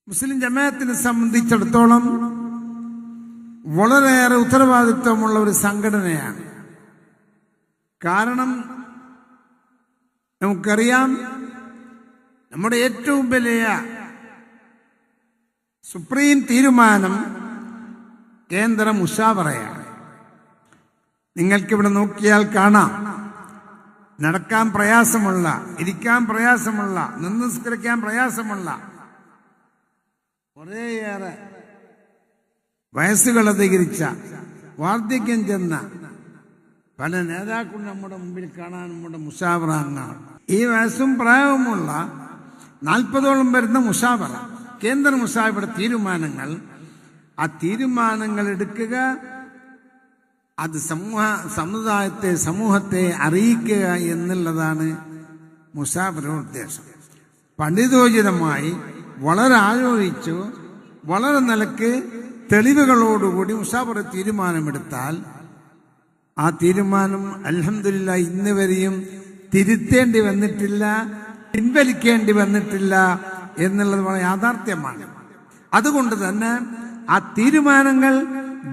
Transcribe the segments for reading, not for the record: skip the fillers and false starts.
മുസ്ലിം ജമാഅത്തിനെ സംബന്ധിച്ചിടത്തോളം വളരെയേറെ ഉത്തരവാദിത്വമുള്ള ഒരു സംഘടനയാണ്. കാരണം നമുക്കറിയാം, നമ്മുടെ ഏറ്റവും വലിയ സുപ്രീം തീരുമാനം കേന്ദ്ര മുശാവറയാണ്. നിങ്ങൾക്കിവിടെ നോക്കിയാൽ കാണാം, നടക്കാൻ പ്രയാസമുള്ള, ഇരിക്കാൻ പ്രയാസമുള്ള, നിസ്കരിക്കാൻ പ്രയാസമുള്ള കുറേയേറെ വയസ്സുകൾ അധികരിച്ച, വാർദ്ധക്യം ചെന്ന പല നേതാക്കൾ നമ്മുടെ മുമ്പിൽ കാണാൻ നമ്മുടെ മുശാവറ അംഗമാണ്. ഈ വയസ്സും പ്രായവുമുള്ള 40ഓളം വരുന്ന മുശാവറ, കേന്ദ്ര മുശാവറയുടെ തീരുമാനങ്ങൾ, ആ തീരുമാനങ്ങൾ എടുക്കുക, അത് സമൂഹത്തെ അറിയിക്കുക എന്നുള്ളതാണ് മുശാവറയുടെ ഉദ്ദേശം. പണ്ഡിതോചിതമായി വളരെ ആലോചിച്ചു, വളരെ നിലക്ക് തെളിവുകളോടുകൂടി മുശാവറ തീരുമാനമെടുത്താൽ ആ തീരുമാനം അൽഹംദുലില്ലാഹ് ഇന്ന് വരെയും തിരുത്തേണ്ടി വന്നിട്ടില്ല, പിൻവലിക്കേണ്ടി വന്നിട്ടില്ല എന്നുള്ളത് വളരെ യാഥാർത്ഥ്യമാണ്. അതുകൊണ്ട് തന്നെ ആ തീരുമാനങ്ങൾ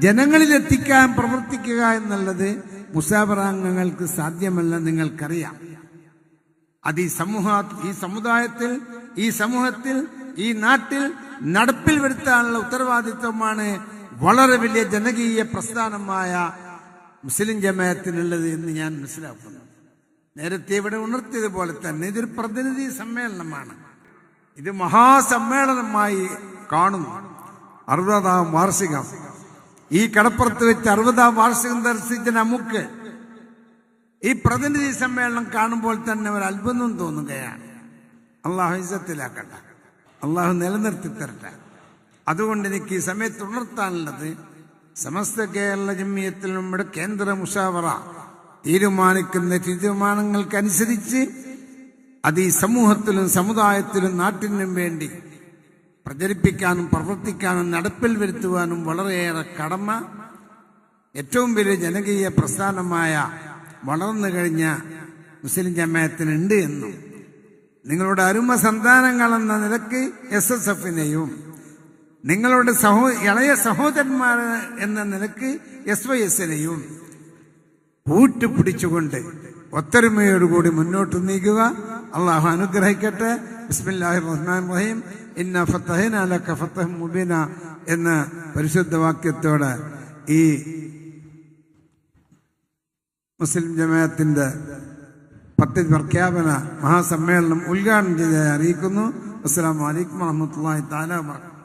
ജനങ്ങളിലെത്തിക്കാൻ പ്രവർത്തിക്കുക എന്നുള്ളത് മുശാവറ അംഗങ്ങൾക്ക് സാധ്യമല്ല, നിങ്ങൾക്കറിയാം. അത് ഈ സമുദായത്തിൽ, ഈ സമൂഹത്തിൽ, ഈ നാട്ടിൽ നടപ്പിൽ വരുത്താനുള്ള ഉത്തരവാദിത്വമാണ് വളരെ വലിയ ജനകീയ പ്രസ്ഥാനമായ മുസ്ലിം ജമാഅത്തിനുള്ളത് എന്ന് ഞാൻ മനസ്സിലാക്കുന്നു. നേരത്തെ ഇവിടെ ഉണർത്തിയതുപോലെ തന്നെ ഇതൊരു പ്രതിനിധി സമ്മേളനമാണ്. ഇത് മഹാസമ്മേളനമായി കാണുന്നു. 60ാം വാർഷികം, ഈ കടപ്പുറത്ത് വെച്ച് 60ാം വാർഷികം ദർശിച്ച നമുക്ക് ഈ പ്രതിനിധി സമ്മേളനം കാണുമ്പോൾ തന്നെ ഒരു അത്ഭുതം തോന്നുകയാണ്. അള്ളാഹു ഇസ്സത്തിലാക്കട്ടെ, അള്ളാഹു നിലനിർത്തി തരട്ടെ. അതുകൊണ്ട് എനിക്ക് ഈ സമയത്ത് ഉണർത്താനുള്ളത്, സമസ്ത കേരള ജമിയത്തിൽ നമ്മുടെ കേന്ദ്ര മുശാവറ തീരുമാനിക്കുന്ന തീരുമാനങ്ങൾക്കനുസരിച്ച് അത് ഈ സമൂഹത്തിലും സമുദായത്തിലും നാട്ടിനും വേണ്ടി പ്രചരിപ്പിക്കാനും പ്രവർത്തിക്കാനും നടപ്പിൽ വരുത്തുവാനും വളരെയേറെ കടമ ഏറ്റവും വലിയ ജനകീയ പ്രസ്ഥാനമായ വളർന്നു കഴിഞ്ഞ മുസ്ലിം ജമാഅത്തിനുണ്ട് എന്നും, നിങ്ങളുടെ അരുമ സന്താനങ്ങളെന്ന നിലക്ക് SSFനെയും നിങ്ങളുടെ ഇളയ സഹോദരന്മാർ എന്ന നിലക്ക് SYSനെയും കൂട്ടുപിടിച്ചുകൊണ്ട് ഒത്തൊരുമയോടുകൂടി മുന്നോട്ട് നീക്കുക. അള്ളാഹു അനുഗ്രഹിക്കട്ടെ. ബിസ്മില്ലാഹിർ റഹ്മാനിർ റഹീം. ഇന്നാ ഫതഹ്നാ ലക ഫതഹൻ മുബീന എന്ന പരിശുദ്ധ വാക്യത്തോടെ ഈ മുസ്ലിം ജമാഅത്തിന്റെ പദ്ധതി പ്രഖ്യാപന മഹാസമ്മേളനം ഉദ്ഘാടനം ചെയ്ത് അറിയിക്കുന്നു. അസ്സലാമു അലൈക്കും വറഹ്മത്തുള്ളാഹി തആല വബറകാതുഹു.